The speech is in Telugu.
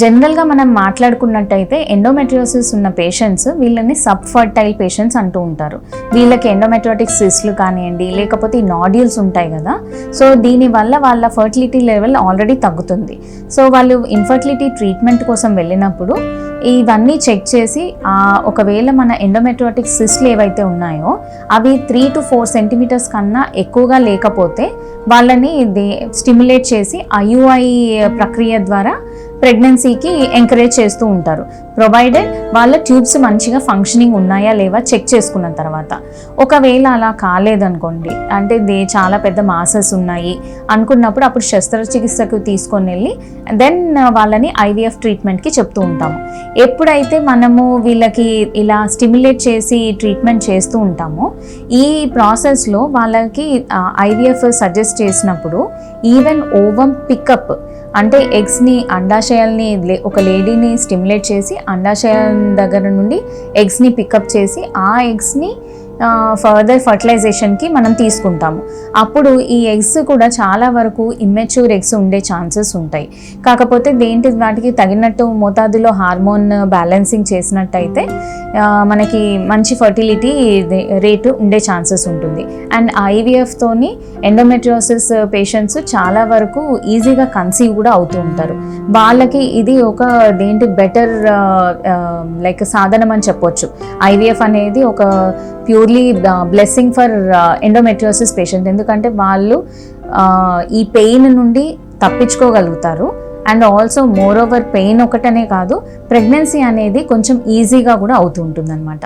జనరల్గా మనం మాట్లాడుకున్నట్టయితే ఎండోమెట్రియోసిస్ ఉన్న పేషెంట్స్ వీళ్ళని సబ్ ఫర్టైల్ పేషెంట్స్ అంటూ ఉంటారు. వీళ్ళకి ఎండోమెట్రియోటిక్ సిస్ట్లు కానివ్వండి, లేకపోతే ఈ నాడ్యూల్స్ ఉంటాయి కదా, సో దీనివల్ల వాళ్ళ ఫర్టిలిటీ లెవెల్ ఆల్రెడీ తగ్గుతుంది. సో వాళ్ళు ఇన్ఫర్టిలిటీ ట్రీట్మెంట్ కోసం వెళ్ళినప్పుడు ఇవన్నీ చెక్ చేసి ఒకవేళ మన ఎండోమెట్రియోటిక్ సిస్ట్లు ఏవైతే ఉన్నాయో అవి 3 to 4 సెంటీమీటర్స్ కన్నా ఎక్కువగా లేకపోతే వాళ్ళని స్టిమ్యులేట్ చేసి IUI ప్రక్రియ ద్వారా ప్రెగ్నెన్సీకి ఎంకరేజ్ చేస్తూ ఉంటారు, ప్రొవైడెడ్ వాళ్ళ ట్యూబ్స్ మంచిగా ఫంక్షనింగ్ ఉన్నాయా లేవా చెక్ చేసుకున్న తర్వాత. ఒకవేళ అలా కాలేదనుకోండి, అంటే చాలా పెద్ద మాసెస్ ఉన్నాయి అనుకున్నప్పుడు అప్పుడు శస్త్రచికిత్సకు తీసుకొని వెళ్ళి దెన్ వాళ్ళని IVF ట్రీట్మెంట్కి చెప్తూ ఉంటాము. ఎప్పుడైతే మనము వీళ్ళకి ఇలా స్టిమ్యులేట్ చేసి ట్రీట్మెంట్ చేస్తూ ఉంటామో ఈ ప్రాసెస్లో వాళ్ళకి IVF సజెస్ట్ చేసినప్పుడు ఈవెన్ ఓవం పికప్ అంటే ఎగ్స్ని అండాశయాల్ని ఒక లేడీని స్టిమ్యులేట్ చేసి అండాశయం దగ్గర నుండి ఎగ్స్ని పికప్ చేసి ఆ ఎగ్స్ని ఫర్దర్ ఫర్టిలైజేషన్కి మనం తీసుకుంటాము. అప్పుడు ఈ ఎగ్స్ కూడా చాలా వరకు ఇమ్మెచ్యూర్ ఎగ్స్ ఉండే ఛాన్సెస్ ఉంటాయి. కాకపోతే వాటికి తగినట్టు మోతాదులో హార్మోన్ బ్యాలెన్సింగ్ చేసినట్టయితే మనకి మంచి ఫర్టిలిటీ రేటు ఉండే ఛాన్సెస్ ఉంటుంది. అండ్ IVFతోని ఎండోమెట్రియోసిస్ పేషెంట్స్ చాలా వరకు ఈజీగా కన్సీవ్ కూడా అవుతూ ఉంటారు. వాళ్ళకి ఇది ఒక బెటర్ లైక్ సాధనం అని చెప్పొచ్చు. IVF అనేది ఒక purely blessing for endometriosis patient, ఎందుకంటే వాళ్ళు ఈ పెయిన్ నుండి తప్పించుకోగలుగుతారు. And also more over pain ఒకటనే కాదు, ప్రెగ్నెన్సీ అనేది కొంచెం ఈజీగా కూడా అవుతూ ఉంటుంది అన్నమాట.